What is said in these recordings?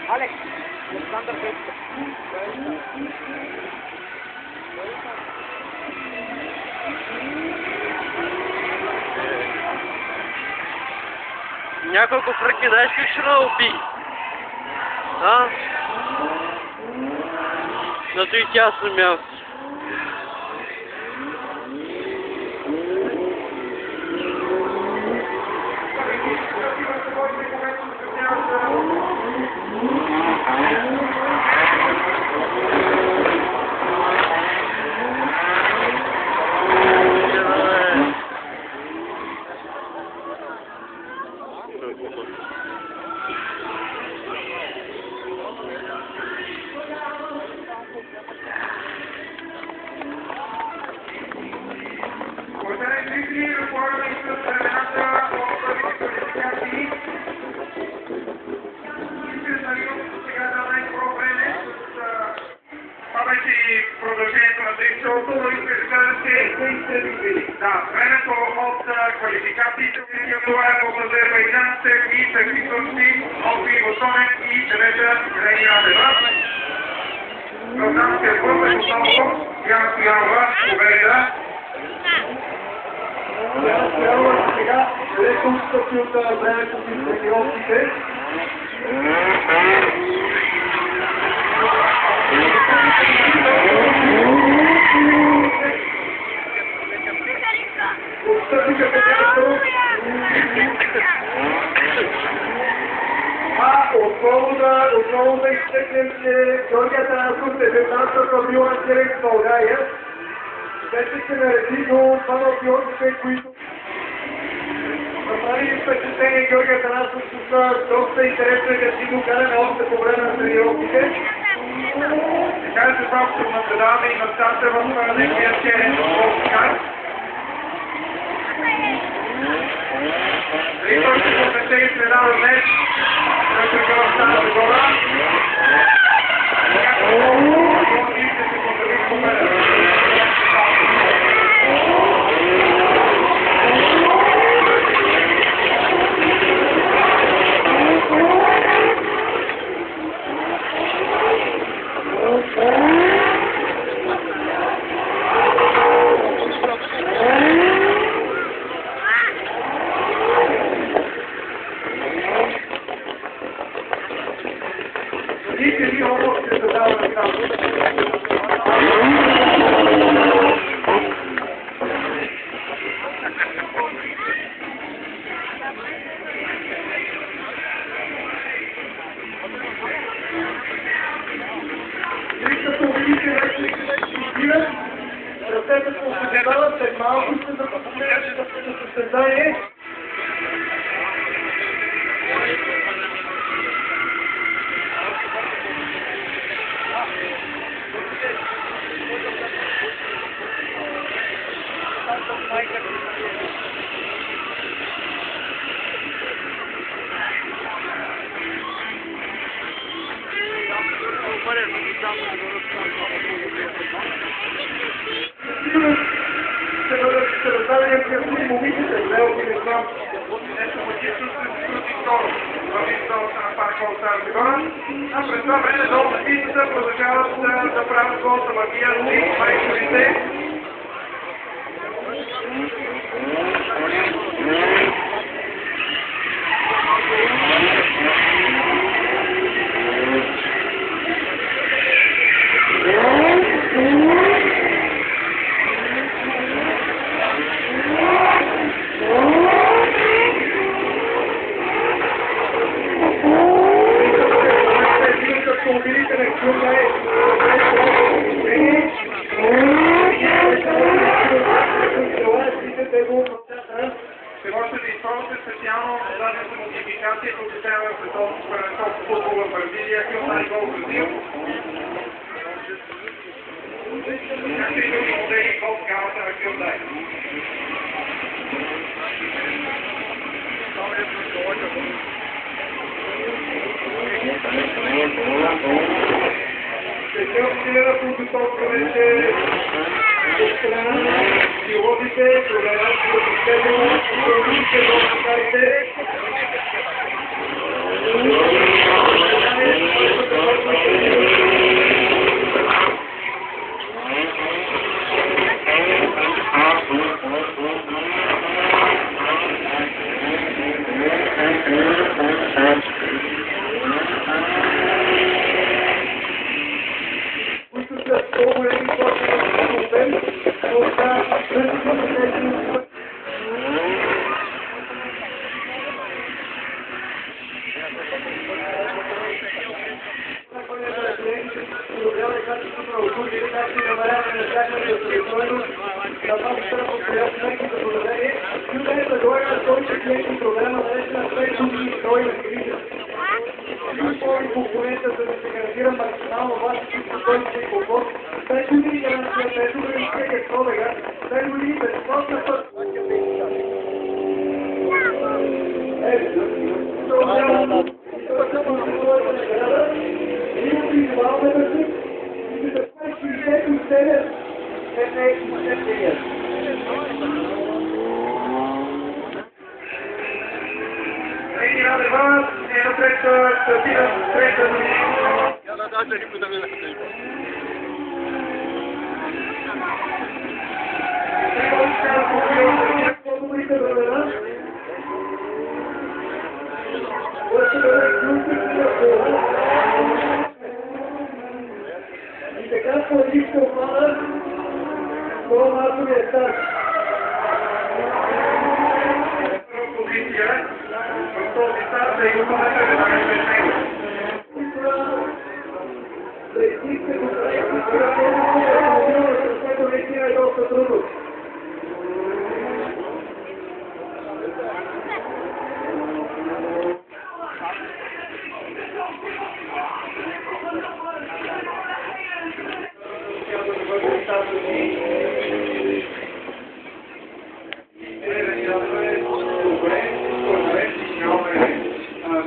Alex, Александър Петков. Няколко фръки, знаеш как ще наби? А? На той тясно място. Продължението на дрифтовото, но и представяте изтребители. Да, времето от квалификациите това е от Азербайджан, Сергий Съркисовски, Олги Готонен и Тереза Рейнадева. В данския клуб е отново Яна Стоянова, победа. Яна Стоянова сега леко отстъпи от времето си с тренировките. Отново да изтекнем, че Георги Атанасов е дебютантът бил на Телек в България. Вече се нареди до това на пилотите, които направили впечатление Георги Атанасов с доста интересно и градивно каране още по време на тренировките. Така че това ще наблюдаваме и на старта в неговия черен Волкар. Дали той ще се отнесе и следава днес, който е в Стара Загора. И ще се поздрави с победа. Ръцете се освобождават, след малко ще започнете да състезание. Ще раздаде някакви момичета, гледал и не знам. Нещо логично ще се крути второ в историята на парка от Стара Загора. А през това време долу на пистата продължават да правят своята магия и майсторите. Автомобилите на Hyundai Ще можете да използвате специално дадената модификация, които трябва да се толкова футбол в Бразилия, Hyundai Gol Бразил. Както и други модели от гамата на Hyundai. Сега подготовка вече от страна на пилотите, проверяват системно автомобилите до карите. качеството на услугите, както и намаляване на тяхната себестойност на базата на подходящи мерки за поведение, Hyundai предлага на своите клиенти програма, наречена 5 думи строи на грижа. Ключови компонента, за да се гарантира максимално вашето спокойствие и комфорт, 5 години гаранция, 5 години всеки пробега, 5 години безплатна път. И така по-лично опада до масовия старт. Позиция в този старт е групата на него. Предвидите го проекти, което наистина е доста трудно.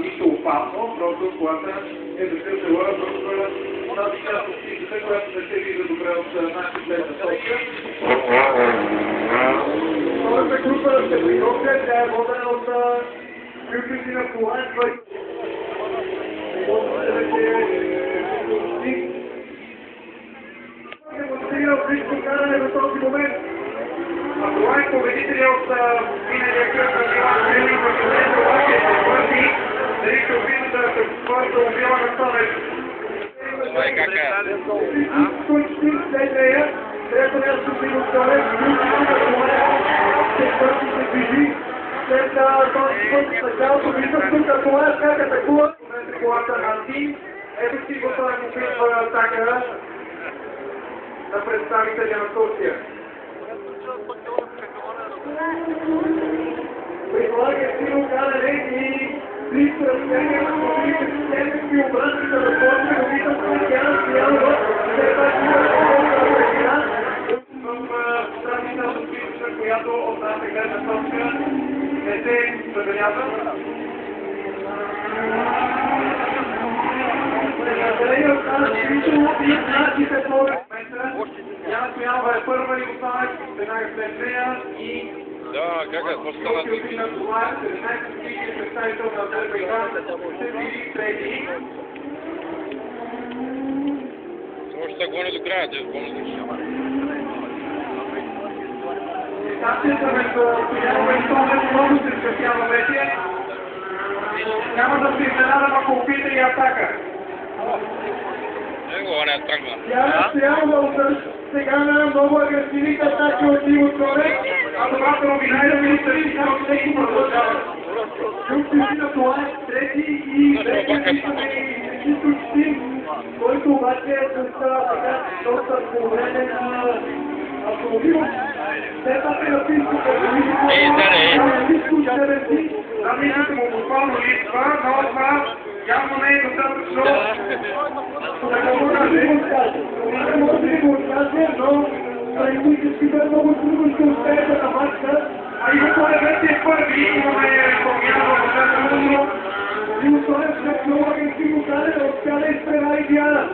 Нищо опасно, просто колата е закърпила в тази част от пистата, която не се вижда добре от нашата гледна точка. Втората група се приготвя, тя е водена от ключици на колан, който демонстрира близко каране до този момент. А това е победителя от миналия кръг на Милан Крили, в момента обаче е четвърти, дали ще опитат да се спорта убила на Ставец. Това е кака. След нея, трето място си го столет, четвърти се движи, след този път началото вижда тук, това е как атакува. Колата на Тим, ето си готова конкретна атака на представителя на Турция. Предлага силно каране и близко разстояние на автомобилите с темпи обратни за разходни любителство, тя стояла все пак има предина. В тази част от пистата, която от нашата гледна точка не се забелязва. Преразделение от тази пистата и нашите плове. Яна Стоянова е първа и остана веднага след нея и Да, кака, какво стана? Килина Тулаев, 17 годишен представител на Азербайджан, се били трети. Може да гони до края, ти помниш. Дистанцията между Стоянова и Томев много се скъсява вече. Няма да се изненадам, ако опита и атака. Него, не е тръгна. Тя стояла сега на много агресивните атаки от Иво Цонев. А добрата новина е да министър само всеки продължава. Килина Тулаев трети и който обаче е с така доста повреден автомобил. Все пак е написано, Намисът му буквално липсва, но това явно не е достатъчно. Може да го откаже, но практически бе много трудно ще успее да намачка. А Иво Цонев вече е първи, имаме промяна в участието. Иво Цонев след много агресивно каране успя да изпревари Диана.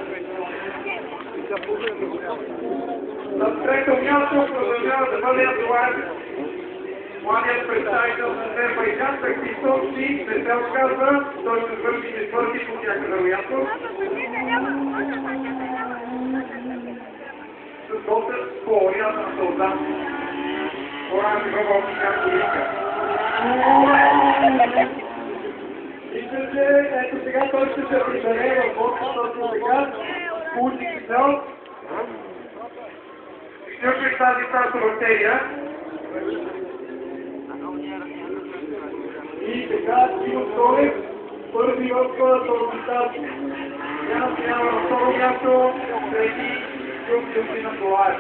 На трето място продължава да бъде Атулаев. Младият представител на Азербайджан, практически не се отказва, той ще свърши четвърти по всяка вероятност. С доста по-орията на солдат. По-рано се бъде общо някакво лика. Виждате, ето сега той ще се прибере в бокса, точно така. Получи сигнал. Изключих тази стартова серия. И сега Иво Цонев, първи в този старт. Яна Стоянова на второ място, трети Юрий Николаев.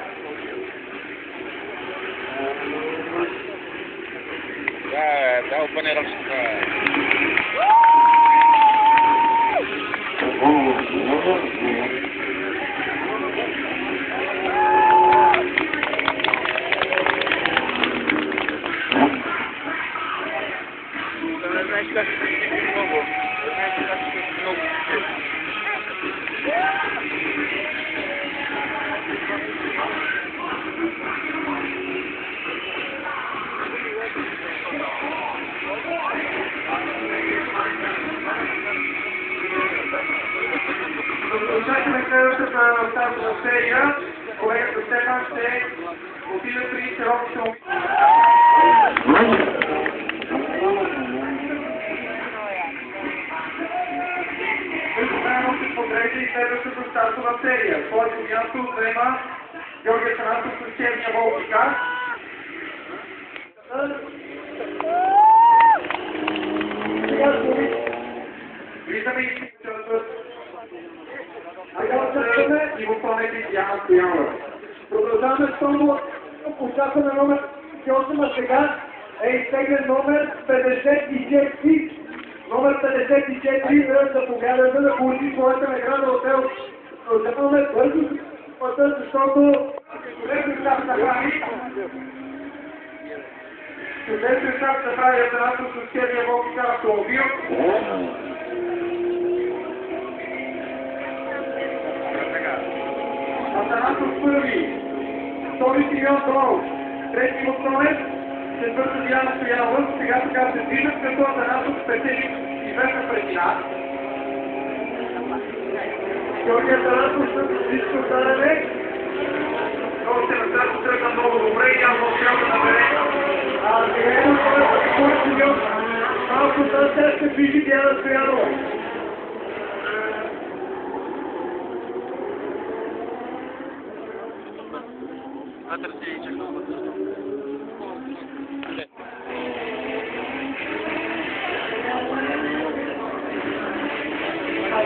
Да, опанировка. Знаешь, как много. Знаешь, как много. Продължаваме следващата стартова серия. Колегата Стефан ще отиде при широките умения. Времено се подрежда и следващата стартова серия. Своето място взема Георги Атанасов с черния волтикар. Влизаме и си участват Иво Тонев и Диана Стоянова. Продължаваме с това. Очакваме номер 8, а сега е изтеглен номер 54. Номер 54 да заповядате да получи своята награда от ел. Продължаваме бързо, защото Чудесен етап да прави. Чудесен етап да прави Атанасов с черния волтикар автомобил. Атанасов първи, втори Симеон Долов, трети Иво Тонев, четвърта Диана Стоянова. Сега така се движат, като Атанасов спечели известна предина. Георги Атанасов с всичко останале. Още на трето тръгна много добре и явно успял да набере. Сега има хора, Симеон. Малко сега ще движи Диана Стоянова. Вътре си и чакал.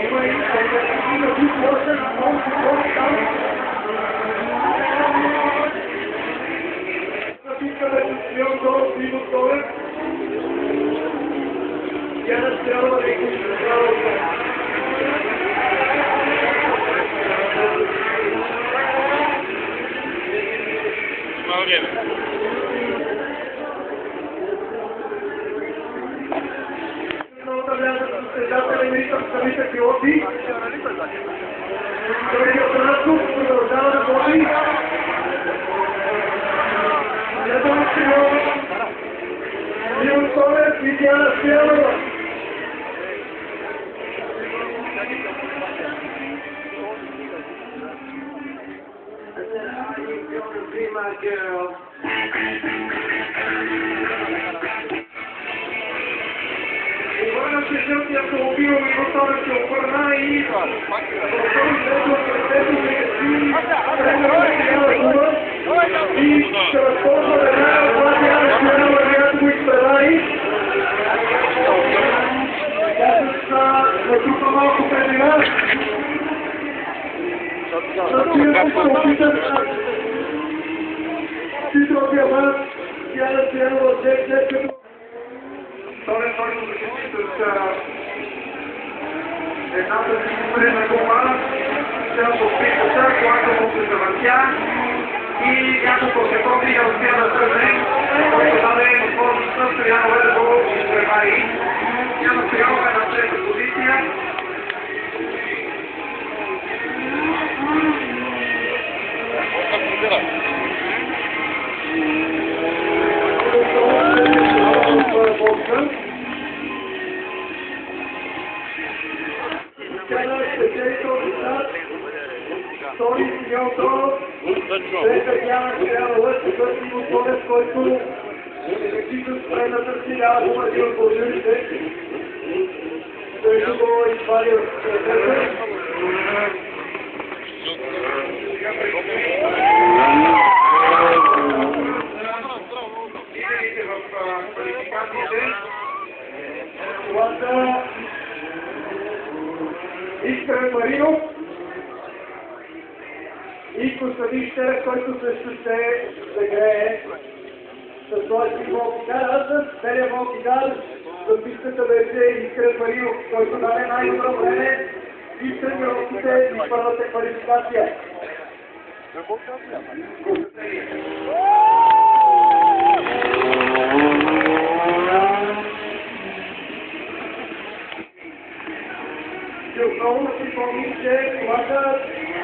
Има и лоша на много там. Напискаме с Симеон Долов, Иво Тонев. Диана Стоянова да ги Много време. да влязат състезателен ритъм в самите пилоти. Георги Атанасов продължава да води. Следвам Симеон. Иво Тонев и Диана Стоянова. Върна се жълтия автомобил, Иво Тонев се обърна и и се възползва веднага това Диана Стоянова, която го изпревари. Тя се натрупа малко предина. Натирано се опитат Титротия Банк, Диана Стоянова след като Тонев, който защити с едната си предна гума, цел се опитата, когато му се завъртя и няколко секунди не успя да тръгне, който даде възможността Стоянова да го изпревари. Диана Стоянова е на трета позиция. Втори Симеон Долов, трета Диана Стоянова, четвърти Иво Тонев, който ефективно спре да търси лява гумати от бордюрите, който го извади от средата. Лидерите в квалификациите. Това са Искрен Маринов, и Костадин Щерев, който също ще загрее с този си Волкигар. Аз с целия Волкигар за пистата беше Искрен Маринов, който даде най-добро време и в тренировките и първата квалификация. И отново да припомним, че това са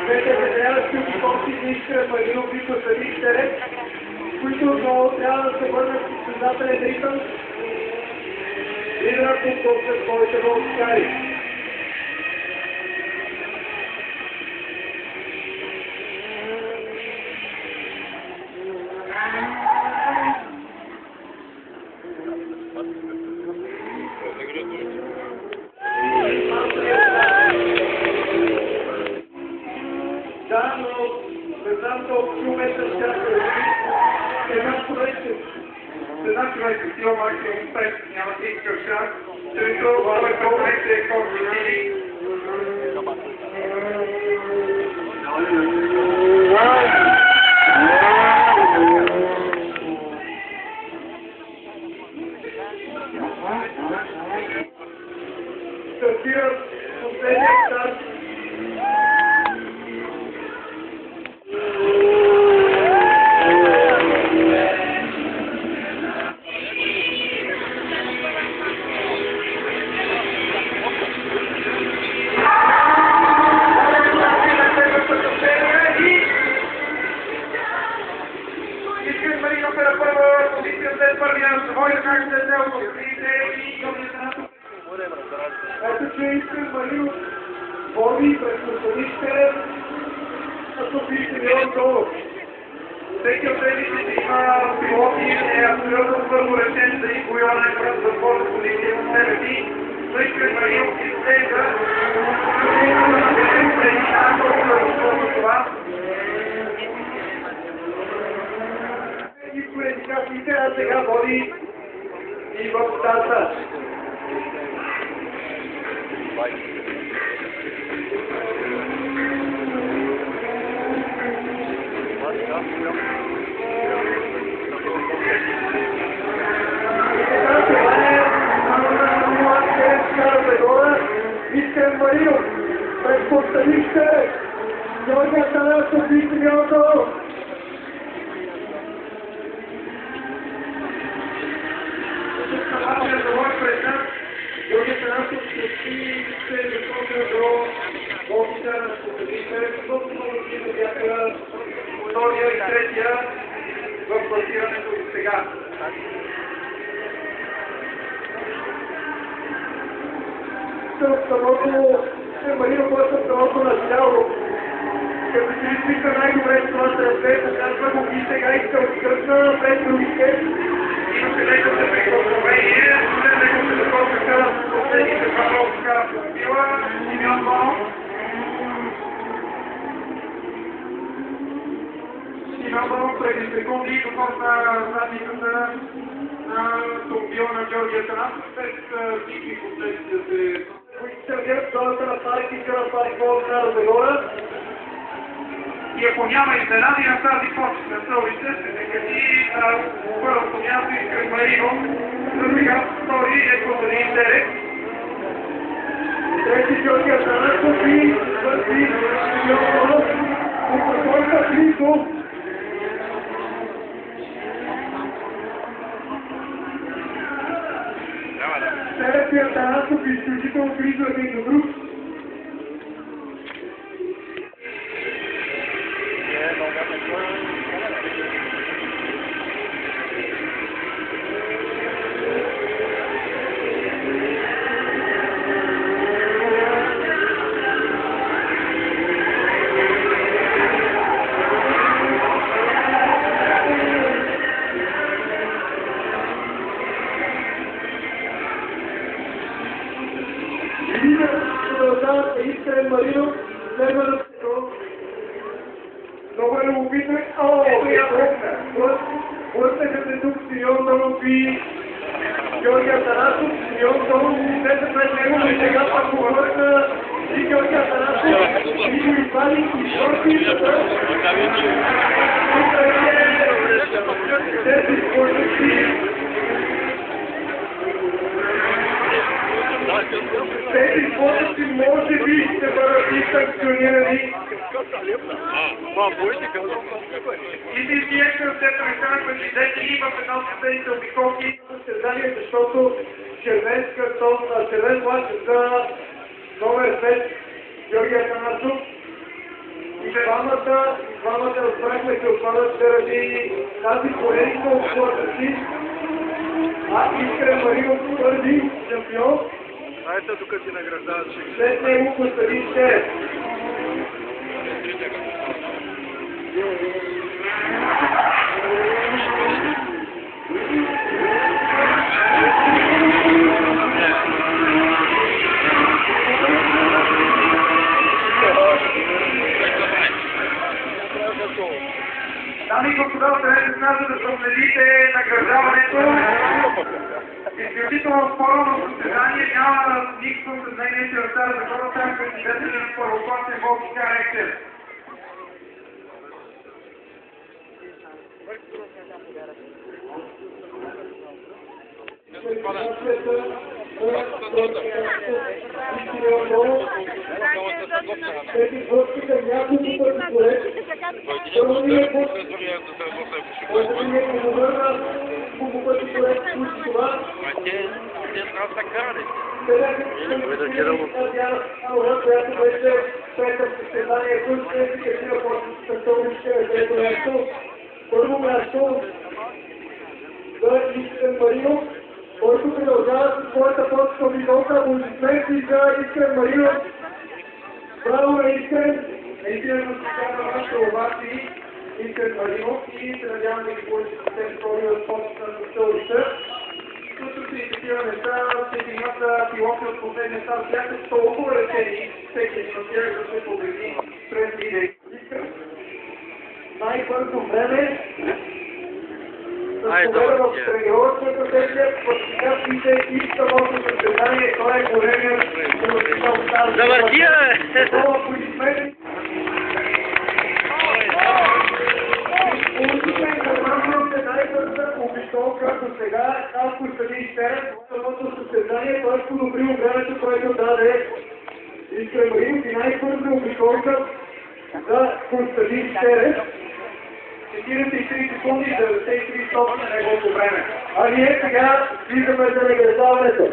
двете ведеящи спорти за Искрен Маринов и Костадин Щерев, които отново трябва да се върнат в създателен ритъм и да конкурсят своите волкигари. Да, но не знам колко километра всяка една човека сила максимум 5, няма никакъв шанс, срещу това е по-лете конкурси. Стартират последния старт. Ето, че Искрен Маринов води през Костадин Щерев на Софийски милион долу. Всеки от тези, че има пилоти, е абсолютно първо решен да и коя най-пръв да води позиция на себе си. Но Искрен Маринов изглежда, и в квалификациите, а сега води и в старта. Искрен Маринов през Костадин Щерев, Георги Атанасов и милион долу. Георги Атанасов се започна до болките на Костадин Щерев, защото много близо бяха втория и третия в класирането до сега. Самото Маринов, който е самото начало, като че ли свика най-добре с това се разгледа, казва го и сега иска откръсна пред другите. Имаше леко се прикосновение, леко се докоснаха последните два волкигара по била, Симеон Банов. Симеон Банов преди секунди докосна задницата на автомобила на Георги Атанасов, без никакви последствия се които се вдят долата на парк и на парк волка на Разегора. И ако няма изненади на тази почта на столица, ще се кати на първото място Искрен Маринов, за сега втори е Костадин Щерев. Трети Георги Атанасов и четвърти Симеон Банов. Конкурсорка близо. Щерев и Атанасов изключително близо един до друг. Искрен Маринов, следва да се много е любопитно. Блъснаха се тук Симеон Банов и Георги Атанасов. Симеон Банов след пред него и сега пак повърна и Георги Атанасов. Тези фотоси може би ще бъдат и санкционирани. Истински екшен се представя кандидати и в една от последните обиколки Състезание, защото червен картон, червен плащ за номер 5 Георги Атанасов. И двамата разбрахме, че отпадат заради тази поредица от спорта си. А Искрен Маринов първи шампион. Ето тук ти награждават. След него Костадин Щерев. Дами и господа, останете с нас, за да проследите награждаването. Изключително спорно състезание, няма никакво съзнание, че в тази закона там кандидатели на първокласен волки характер. Тези вършиха няколко пъти поред. Първо ми е повърна колко пъти поред случи това. Която беше пета състезанието, ще си качира по-състезателничка на трето място. Първо място за Искрен Маринов, който продължава с своята почта висока. Аплодисменти за Искрен Маринов. Браво на Искрен! Наистина се чака вашите овации, Искрен Маринов, и се надявам да ги получите тези втори от почта на столица. Случва се и такива неща, всеки имат пилоти от последния стар, тях са толкова решени, всеки един от тях да се победи през идеи. Най-бързо време с победа в тренировъчната сесия, класификациите и самото състезание, това е големият носител в тази. Завърти, бе! Това аплодисменти. Получихме информация, че най-бърза обиколка до сега, аз Костадин Щерев, в самото състезание, той е подобрил времето, което даде Искрен Маринов, и най-бърза обиколка за Костадин Щерев. 43 секунди и 93 стоп на неговото време. А ние сега влизаме за награждаването.